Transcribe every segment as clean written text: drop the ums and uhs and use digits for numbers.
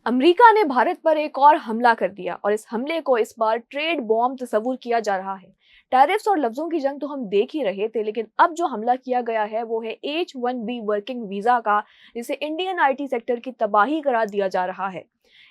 America ने भारत पर एक और हमला कर दिया और इस हमले को इस बार ट्रेड बॉम्ब तस्वुर किया जा रहा है। टैरिफ्स और लफ्जों की जंग तो हम देख ही रहे थे, लेकिन अब जो हमला किया गया है वो है H1B वर्किंग वीजा का, जिसे इंडियन आईटी सेक्टर की तबाही करार दिया जा रहा है।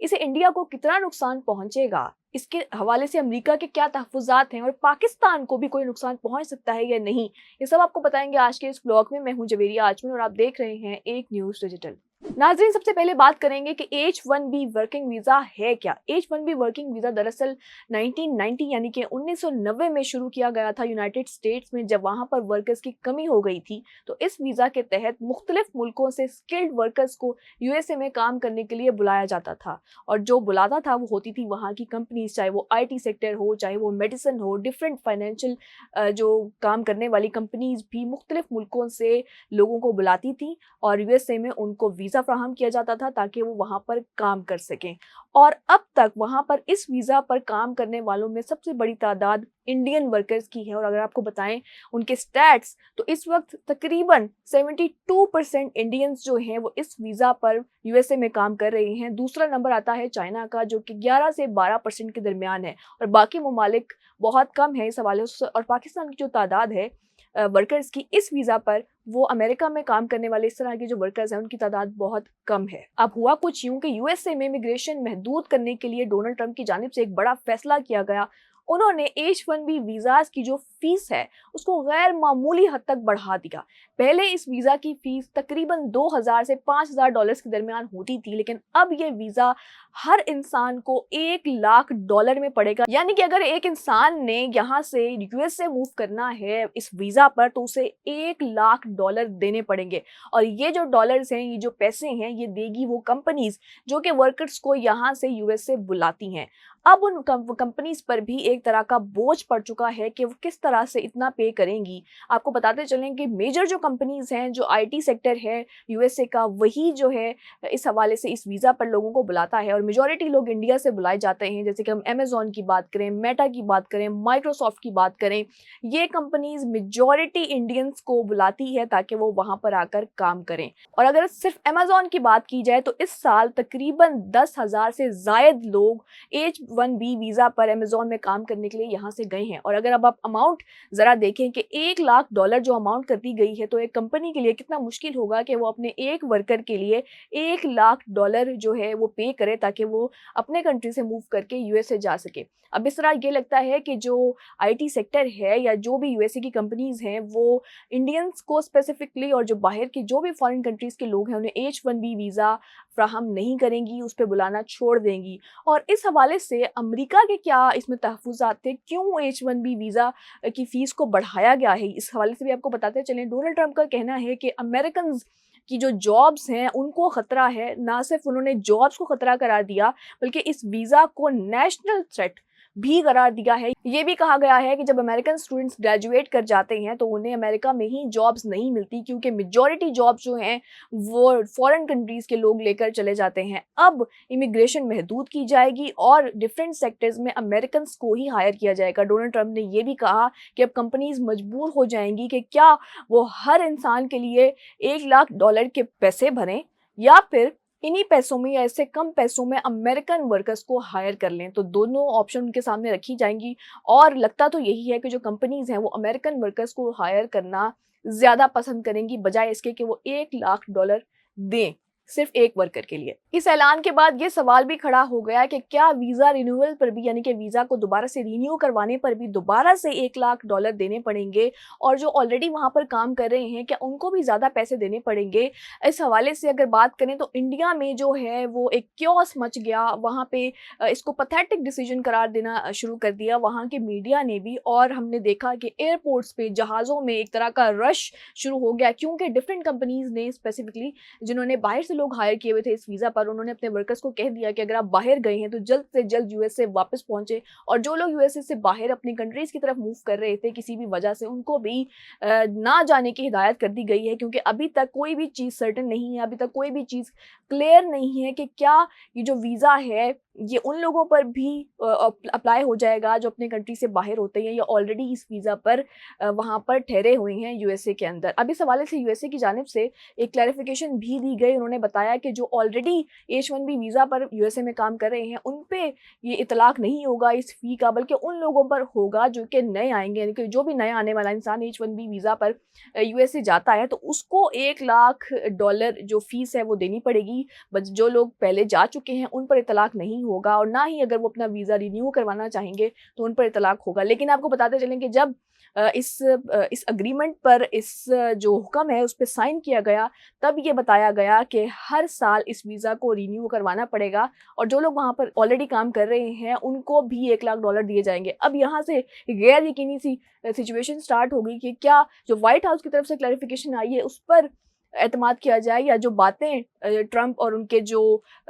इसे इंडिया को कितना नुकसान पहुंचेगा, इसके हवाले से अमेरिका के क्या तहफुजात हैं और पाकिस्तान को भी कोई नुकसान पहुंच सकता है या नहीं, ये सब आपको बताएंगे आज के इस ब्लॉग में। मैं हूं जवेरिया आजमी और आप देख रहे हैं एक न्यूज डिजिटल। नाजरीन, सबसे पहले बात करेंगे कि H1B वर्किंग वीजा है क्या। H1B वर्किंग वीजा दरअसल 1990 यानी कि 1990 में शुरू किया गया था यूनाइटेड स्टेट्स में, जब वहां पर वर्कर्स की कमी हो गई थी। तो इस वीजा के तहत मुख्तलिफ मुल्कों से स्किल्ड वर्कर्स को यूएसए में काम करने के लिए बुलाया जाता था, और जो बुलाता था वो होती थी वहाँ की कंपनीज, चाहे वो IT सेक्टर हो, चाहे वो मेडिसिन हो, डिफरेंट फाइनेंशियल जो काम करने वाली कंपनीज भी मुख्तलिफ मुल्कों से लोगों को बुलाती थी और यूएसए में उनको वीज़ा फ्राहम किया जाता था ताकि वो वहाँ पर काम कर सकें। और अब तक वहाँ पर इस वीज़ा पर काम करने वालों में सबसे बड़ी तादाद इंडियन वर्कर्स की है। और अगर आपको बताएं उनके स्टैट्स, तो इस वक्त तकरीबन 72% इंडियंस जो हैं वो इस वीज़ा पर यूएसए में काम कर रहे हैं। दूसरा नंबर आता है चाइना का, जो कि 11 से 12% के दरमियान है, और बाकी ममालिक बहुत कम है इस हवाले से। और पाकिस्तान की जो तादाद है वर्कर्स की इस वीज़ा पर, वो अमेरिका में काम करने वाले इस तरह के जो वर्कर्स हैं उनकी तादाद बहुत कम है। अब हुआ कुछ यूं कि यूएसए में इमिग्रेशन महदूद करने के लिए डोनाल्ड ट्रंप की जानिब से एक बड़ा फैसला किया गया। उन्होंने H1B वीज़ाज की जो फीस है उसको गैर मामूली हद तक बढ़ा दिया। पहले इस वीज़ा की फीस तकरीबन 2000 से 5000 डॉलर्स के दरमियान होती थी, लेकिन अब ये वीज़ा हर इंसान को $1,00,000 में पड़ेगा। यानी कि अगर एक इंसान ने यहाँ से यूएसए मूव करना है इस वीज़ा पर, तो उसे $1,00,000 देने पड़ेंगे। और ये जो डॉलर्स हैं, ये जो पैसे हैं, ये देगी वो कंपनीज जो कि वर्कर्स को यहाँ से यूएसए बुलाती हैं। अब उन कंपनीज पर भी एक तरह का बोझ पड़ चुका है कि वो किस तरह से इतना पे करेंगी। आपको बताते चलें कि मेजर जो कंपनीज हैं, जो IT सेक्टर है यूएसए का, वही जो है इस हवाले से इस वीज़ा पर लोगों को बुलाता है। और मेजॉरिटी लोग इंडिया से बुलाए जाते हैं, जैसे कि हम अमेजोन की बात करें, मेटा की बात करें, माइक्रोसॉफ्ट की बात करें। ये कंपनीज मेजॉरिटी इंडियंस को बुलाती है ताकि वो वहाँ पर आकर काम करें। और अगर सिर्फ अमेजोन की बात की जाए तो इस साल तकरीबन 10,000 से ज़ायद लोग H1B वीज़ा पर अमेजोन में काम करने के लिए यहाँ से गए हैं। और अगर अब आप अमाउंट ज़रा देखें कि $1,00,000 जो अमाउंट कर दी गई है, तो एक कंपनी के लिए कितना मुश्किल होगा कि वो अपने एक वर्कर के लिए $1,00,000 जो है वो पे करे ताकि वो अपने कंट्री से मूव करके यूएसए जा सके। अब इस तरह ये लगता है कि जो IT सेक्टर है या जो भी यूएसए की कंपनीज हैं, वो इंडियंस को स्पेसिफिकली और जो बाहर की जो भी फॉरेन कंट्रीज़ के लोग हैं उन्हें H1B वीज़ा फ्राहम नहीं करेंगी, उस पर बुलाना छोड़ देंगी। और इस हवाले से अमेरिका के क्या इसमें तहफ़्फ़ुज़ात थे, क्यों H1B वीज़ा की फ़ीस को बढ़ाया गया है, इस हवाले से भी आपको बताते चलें। डोनाल्ड ट्रंप का कहना है कि अमेरिकन्स की जो जॉब्स हैं उनको ख़तरा है। ना सिर्फ उन्होंने जॉब्स को ख़तरा करार दिया, बल्कि इस वीज़ा को नेशनल थ्रेट भी करार दिया है। ये भी कहा गया है कि जब अमेरिकन स्टूडेंट्स ग्रेजुएट कर जाते हैं तो उन्हें अमेरिका में ही जॉब्स नहीं मिलती, क्योंकि मेजॉरिटी जॉब्स जो हैं वो फॉरेन कंट्रीज़ के लोग लेकर चले जाते हैं। अब इमिग्रेशन महदूद की जाएगी और डिफरेंट सेक्टर्स में अमेरिकन्स को ही हायर किया जाएगा। डोनाल्ड ट्रंप ने ये भी कहा कि अब कंपनीज मजबूर हो जाएंगी कि क्या वो हर इंसान के लिए $1,00,000 के पैसे भरें, या फिर इन्हीं पैसों में या इससे कम पैसों में अमेरिकन वर्कर्स को हायर कर लें। तो दोनों ऑप्शन उनके सामने रखी जाएंगी, और लगता तो यही है कि जो कंपनीज हैं वो अमेरिकन वर्कर्स को हायर करना ज़्यादा पसंद करेंगी, बजाय इसके कि वो $1,00,000 दें सिर्फ एक वर्कर के लिए। इस ऐलान के बाद ये सवाल भी खड़ा हो गया कि क्या वीज़ा रिन्यूअल पर भी, यानी कि वीज़ा को दोबारा से रिन्यू करवाने पर भी दोबारा से $1,00,000 देने पड़ेंगे, और जो ऑलरेडी वहाँ पर काम कर रहे हैं क्या उनको भी ज़्यादा पैसे देने पड़ेंगे। इस हवाले से अगर बात करें तो इंडिया में जो है वो एक क्योस मच गया। वहाँ पे इसको पैथेटिक डिसीजन करार देना शुरू कर दिया वहाँ के मीडिया ने भी, और हमने देखा कि एयरपोर्ट्स पे, जहाज़ों में एक तरह का रश शुरू हो गया, क्योंकि डिफरेंट कंपनीज ने स्पेसिफिकली जिन्होंने बाहर से लोग हायर किए हुए थे इस वीज़ा पर, उन्होंने अपने वर्कर्स को कह दिया कि अगर आप बाहर गए हैं तो जल्द से जल्द यूएसए वापस पहुंचे। और जो लोग यूएसए से बाहर अपनी कंट्रीज़ की तरफ मूव कर रहे थे किसी भी वजह से, उनको भी ना जाने की हिदायत कर दी गई है, क्योंकि अभी तक कोई भी चीज़ सर्टेन नहीं है, अभी तक कोई भी चीज़ क्लियर नहीं है कि क्या ये जो वीज़ा है ये उन लोगों पर भी अप्लाई हो जाएगा जो अपने कंट्री से बाहर होते हैं या ऑलरेडी इस वीज़ा पर वहाँ पर ठहरे हुए हैं यूएसए के अंदर। अब इस हवाले से यूएसए की जानिब से एक क्लैरिफिकेशन भी दी गई। उन्होंने बताया कि जो ऑलरेडी H-1B वीज़ा पर यूएसए में काम कर रहे हैं, उन पे ये इतलाक नहीं होगा इस फ़ी का, बल्कि उन लोगों पर होगा जो कि नए आएँगे, यानी कि जो भी नया आने वाला इंसान H-1B वीज़ा पर यूएसए जाता है तो उसको $1,00,000 जो फ़ीस है वो देनी पड़ेगी। बस जो लोग पहले जा चुके हैं उन पर इतलाक नहीं होगा, और ना ही अगर वो अपना वीज़ा रिन्यू करवाना चाहेंगे तो उन पर इतलाक होगा। लेकिन आपको बताते चलें कि जब इस एग्रीमेंट पर जो हुक्म है उस पे साइन किया गया, तब ये बताया गया कि हर साल इस वीज़ा को रिन्यू करवाना पड़ेगा, और जो लोग वहाँ पर ऑलरेडी काम कर रहे हैं उनको भी $1,00,000 दिए जाएँगे। अब यहाँ से गैर यकीनी सी सिचुएशन स्टार्ट हो गई कि क्या जो व्हाइट हाउस की तरफ से क्लैरिफिकेशन आई है उस पर एतमाद किया जाए, या जो बातें ट्रंप और उनके जो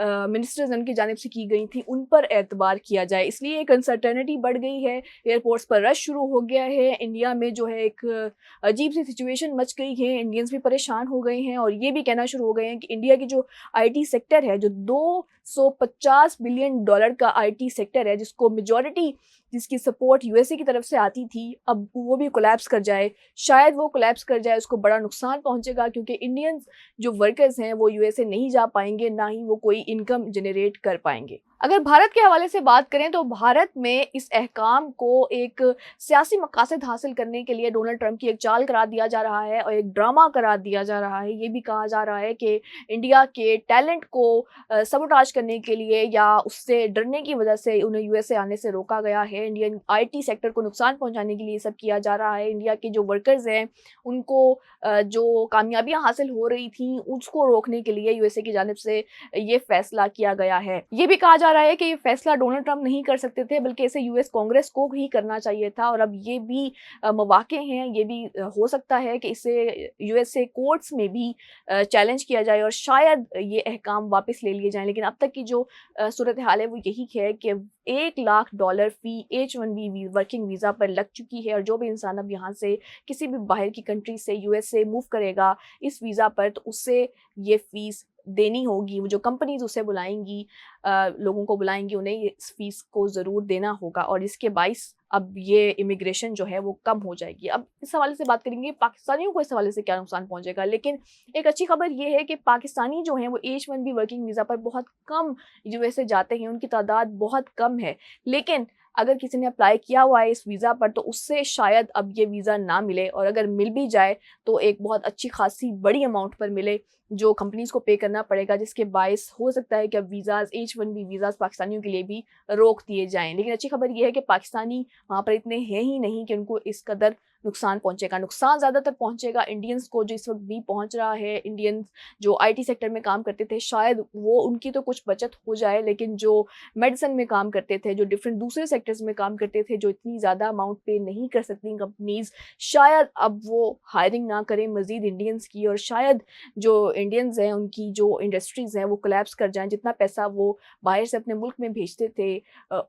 मिनिस्टर्स उनकी जानिब से की गई थी उन पर एतबार किया जाए। इसलिए एक अनसर्टेनिटी बढ़ गई है, एयरपोर्ट्स पर रश शुरू हो गया है, इंडिया में जो है एक अजीब सी सिचुएशन मच गई है, इंडियंस भी परेशान हो गए हैं और ये भी कहना शुरू हो गए हैं कि इंडिया की जो आईटी सेक्टर है, जो $250 बिलियन का आईटी सेक्टर है, जिसको मेजॉरिटी जिसकी सपोर्ट यूएसए की तरफ से आती थी, अब वो भी कोलैप्स कर जाए, शायद वो कोलैप्स कर जाए, उसको बड़ा नुकसान पहुंचेगा, क्योंकि इंडियंस जो वर्कर्स हैं वो यूएसए नहीं जा पाएंगे, ना ही वो कोई इनकम जनरेट कर पाएंगे। अगर भारत के हवाले से बात करें तो भारत में इस अहकाम को एक सियासी मकासद हासिल करने के लिए डोनाल्ड ट्रंप की एक चाल करार दिया जा रहा है और एक ड्रामा करार दिया जा रहा है। ये भी कहा जा रहा है कि इंडिया के टैलेंट को सबोटाज करने के लिए या उससे डरने की वजह से उन्हें यूएसए आने से रोका गया है। इंडियन आईटी सेक्टर को नुकसान पहुंचाने के लिए सब किया जा रहा है। इंडिया के जो वर्कर्स हैं उनको जो कामयाबियां हासिल हो रही थी उसको रोकने के लिए यूएसए की जानिब से ये फैसला किया गया है। ये भी कहा जा रहा है कि ये फैसला डोनाल्ड ट्रंप नहीं कर सकते थे, बल्कि इसे यूएस कांग्रेस को ही करना चाहिए था, और अब ये भी मौके हैं, ये भी हो सकता है कि इसे यूएसए कोर्ट्स में भी चैलेंज किया जाए और शायद ये अहकाम वापस ले लिए जाएं। लेकिन अब तक की जो सूरत हाल है वो यही है कि $1,00,000 फ़ी H-1B वर्किंग वीज़ा पर लग चुकी है, और जो भी इंसान अब यहाँ से किसी भी बाहर की कंट्री से यूएसए मूव करेगा इस वीज़ा पर, तो उससे ये फ़ीस देनी होगी। वो जो कंपनीज़ उसे बुलाएँगी, लोगों को बुलाएँगी, उन्हें ये इस फ़ीस को ज़रूर देना होगा, और इसके बाइस अब ये इमिग्रेशन जो है वो कम हो जाएगी। अब इस हवाले से बात करेंगे पाकिस्तानियों को इस हवाले से क्या नुकसान पहुँचेगा, लेकिन एक अच्छी खबर ये है कि पाकिस्तानी जो हैं वो H-1B वर्किंग वीज़ा पर बहुत कम यूएसए जाते हैं, उनकी तादाद बहुत कम है। लेकिन अगर किसी ने अप्लाई किया हुआ है इस वीज़ा पर तो उससे शायद अब ये वीज़ा ना मिले, और अगर मिल भी जाए तो एक बहुत अच्छी खासी बड़ी अमाउंट पर मिले जो कंपनीज़ को पे करना पड़ेगा, जिसके बायस हो सकता है कि अब वीज़ाज़ H-1B वीज़ाज़ पाकिस्तानियों के लिए भी रोक दिए जाएँ। लेकिन अच्छी खबर ये है कि पाकिस्तानी वहाँ पर इतने हैं ही नहीं कि उनको इस कदर नुकसान पहुँचेगा। नुकसान ज़्यादातर पहुँचेगा इंडियंस को, जो इस वक्त भी पहुँच रहा है। इंडियंस जो आईटी सेक्टर में काम करते थे, शायद वो उनकी तो कुछ बचत हो जाए, लेकिन जो मेडिसिन में काम करते थे, जो डिफरेंट दूसरे सेक्टर्स में काम करते थे, जो इतनी ज़्यादा अमाउंट पे नहीं कर सकती कंपनीज़, शायद अब वो हायरिंग ना करें मज़ीद इंडियंस की, और शायद जो इंडियंस हैं उनकी जो इंडस्ट्रीज़ हैं वो कोलैप्स कर जाएँ। जितना पैसा वो बाहर से अपने मुल्क में भेजते थे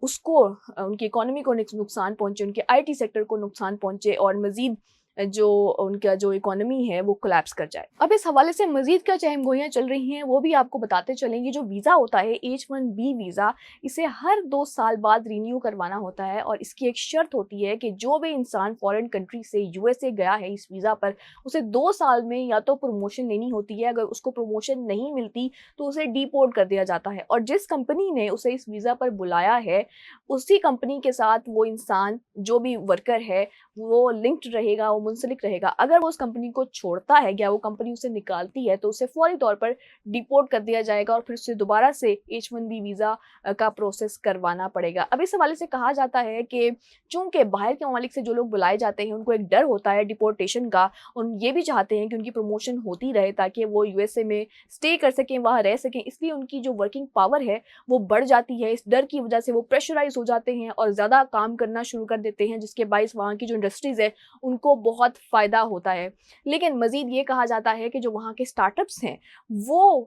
उसको उनकी इकोनॉमी को नुकसान पहुँचे, उनके आईटी सेक्टर को नुकसान पहुँचे, और मज़ीद जो उनका जो इकोनॉमी है वो कोलैप्स कर जाए। अब इस हवाले से मज़ीद क्या चहमगोइयाँ चल रही हैं वो भी आपको बताते चलेंगे। जो वीज़ा होता है H-1B वीज़ा, इसे हर 2 साल बाद रिन्यू करवाना होता है, और इसकी एक शर्त होती है कि जो भी इंसान फॉरेन कंट्री से यूएसए गया है इस वीज़ा पर, उसे 2 साल में या तो प्रमोशन लेनी होती है, अगर उसको प्रमोशन नहीं मिलती तो उसे डिपोर्ट कर दिया जाता है, और जिस कंपनी ने उसे इस वीज़ा पर बुलाया है उसी कंपनी के साथ वो इंसान जो भी वर्कर है वो लिंक्ड रहेगा, वो मुंसलिक रहेगा। अगर वो उस कंपनी को छोड़ता है या वो कंपनी उसे निकालती है तो उसे फौरी तौर पर डिपोर्ट कर दिया जाएगा, और फिर उसे दोबारा से H-1B वीज़ा का प्रोसेस करवाना पड़ेगा। अब इस हवाले से कहा जाता है कि चूंकि बाहर के ममालिक से जो लोग बुलाए जाते हैं उनको एक डर होता है डिपोर्टेशन का, और ये भी चाहते हैं कि उनकी प्रमोशन होती रहे ताकि वो यूएसए में स्टे कर सकें, वहाँ रह सकें, इसलिए उनकी जो वर्किंग पावर है वो बढ़ जाती है। इस डर की वजह से वो प्रेशराइज हो जाते हैं और ज़्यादा काम करना शुरू कर देते हैं, जिसके बायस वहाँ की जो इंडस्ट्रीज़ है उनको बहुत फ़ायदा होता है। लेकिन मज़ीद ये कहा जाता है कि जो वहाँ के स्टार्टअप्स हैं वो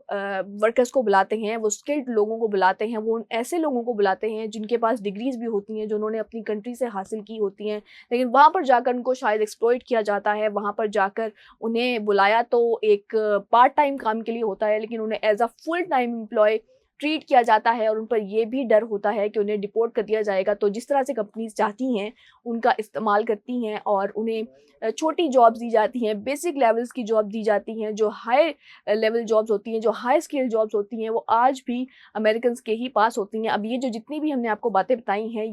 वर्कर्स को बुलाते हैं, वो स्किल्ड लोगों को बुलाते हैं, वो ऐसे लोगों को बुलाते हैं जिनके पास डिग्रीज़ भी होती हैं, जो उन्होंने अपनी कंट्री से हासिल की होती हैं, लेकिन वहाँ पर जाकर उनको शायद एक्सप्लॉइट किया जाता है। वहाँ पर जाकर उन्हें बुलाया तो एक पार्ट टाइम काम के लिए होता है, लेकिन उन्हें as a full time employ treat किया जाता है और उन पर ये भी डर होता है कि उन्हें डिपोर्ट कर दिया जाएगा। तो जिस तरह से कंपनीज़ चाहती हैं, उनका इस्तेमाल करती हैं और उन्हें छोटी जॉब्स दी जाती हैं, बेसिक लेवल्स की जॉब दी जाती हैं, जो हाई लेवल जॉब्स होती हैं, जो हाई स्किल जॉब्स होती हैं, वो आज भी अमेरिकन्स के ही पास होती हैं। अब ये जो जितनी भी हमने आपको बातें बताई हैं,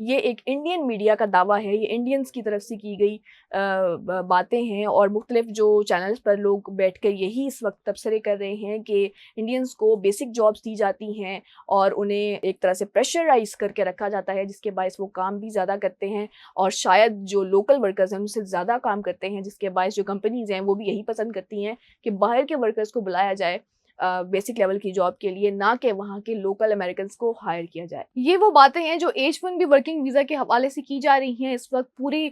ये एक इंडियन मीडिया का दावा है, ये इंडियंस की तरफ से की गई बातें हैं और मुख्तलिफ जो चैनल्स पर लोग बैठकर यही इस वक्त तबसरे कर रहे हैं कि इंडियंस को बेसिक जॉब्स दी जाती हैं और उन्हें एक तरह से प्रेशराइज करके रखा जाता है, जिसके बायस वो काम भी ज़्यादा करते हैं और शायद जो लोकल वर्कर्स हैं उनसे ज़्यादा काम करते हैं, जिसके बायस जो कंपनीज़ हैं वो भी यही पसंद करती हैं कि बाहर के वर्कर्स को बुलाया जाए बेसिक लेवल की जॉब के लिए, ना कि वहाँ के लोकल अमेरिकन्स को हायर किया जाए। ये वो बातें हैं जो H-1B वर्किंग वीज़ा के हवाले से की जा रही हैं। इस वक्त पूरी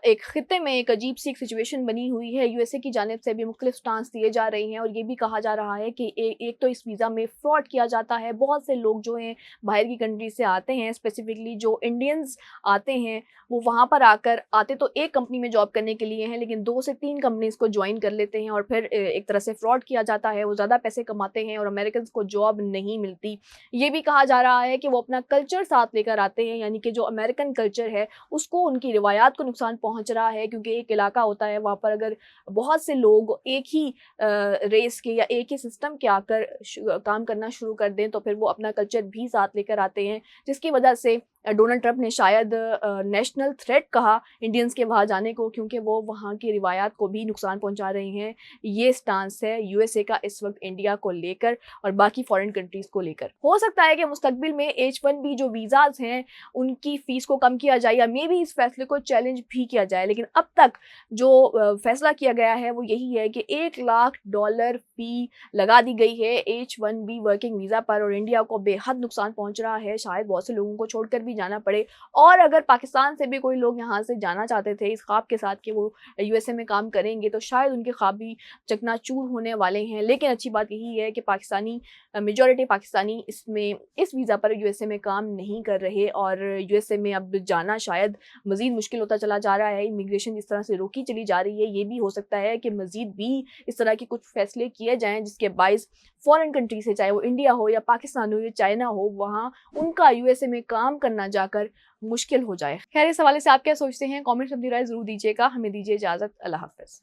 एक खित्ते में एक अजीब सी एक सिचुएशन बनी हुई है। यूएसए की जानिब से भी मुख्तलिफ स्टांस दिए जा रहे हैं और ये भी कहा जा रहा है कि एक तो इस वीज़ा में फ्रॉड किया जाता है। बहुत से लोग जो हैं बाहर की कंट्री से आते हैं, स्पेसिफिकली जो इंडियंस आते हैं, वो वहाँ पर आते तो एक कंपनी में जॉब करने के लिए हैं, लेकिन 2 से 3 कंपनीज़ को जॉइन कर लेते हैं और फिर एक तरह से फ्रॉड किया जाता है। वो ज़्यादा पैसे कमाते हैं और अमेरिकन्स को जॉब नहीं मिलती। ये भी कहा जा रहा है कि वो अपना कल्चर साथ लेकर आते हैं, यानी कि जो अमेरिकन कल्चर है उसको, उनकी रिवायात को नुकसान पहुंच रहा है, क्योंकि एक इलाका होता है वहाँ पर अगर बहुत से लोग एक ही रेस के या एक ही सिस्टम के आकर काम करना शुरू कर दें तो फिर वो अपना कल्चर भी साथ लेकर आते हैं, जिसकी वजह से डोनाल्ड ट्रंप ने शायद नेशनल थ्रेट कहा इंडियंस के वहाँ जाने को, क्योंकि वो वहाँ की रिवायात को भी नुकसान पहुँचा रहे हैं। ये स्टांस है यूएसए का इस वक्त इंडिया को लेकर और बाकी फॉरेन कंट्रीज़ को लेकर। हो सकता है कि मुस्तकबिल में H-1B जो वीज़ाज़ हैं उनकी फ़ीस को कम किया जाए या मे बी इस फैसले को चैलेंज भी किया जाए, लेकिन अब तक जो फैसला किया गया है वो यही है कि $1 लाख फ़ी लगा दी गई है H-1B वर्किंग वीज़ा पर और इंडिया को बेहद नुकसान पहुँच रहा है। शायद बहुत से लोगों को छोड़कर भी जाना पड़े और अगर पाकिस्तान से भी कोई लोग यहाँ से जाना चाहते थे इस ख्वाब के साथ कि वो यूएसए में काम करेंगे, तो शायद उनके ख्वाब भी चकनाचूर होने वाले हैं। लेकिन अच्छी बात यही है कि मेजॉरिटी पाकिस्तानी इस वीज़ा पर यूएसए में काम नहीं कर रहे और यूएसए में अब जाना शायद मज़ीद मुश्किल होता चला जा रहा है। इमिग्रेशन जिस तरह से रोकी चली जा रही है, ये भी हो सकता है कि मज़ीद भी इस तरह के कुछ फैसले किए जाएँ जिसके बाइस फॉरेन कंट्री से, चाहे वो इंडिया हो या पाकिस्तान हो या चाइना हो, वहाँ उनका यूएसए में काम करना जाकर मुश्किल हो जाए। खैर, इस हवाले से आप क्या सोचते हैं? कमेंट्स में अपनी राय ज़रूर दीजिएगा। हमें दीजिए इजाज़त। अल्लाह हाफ़िज़।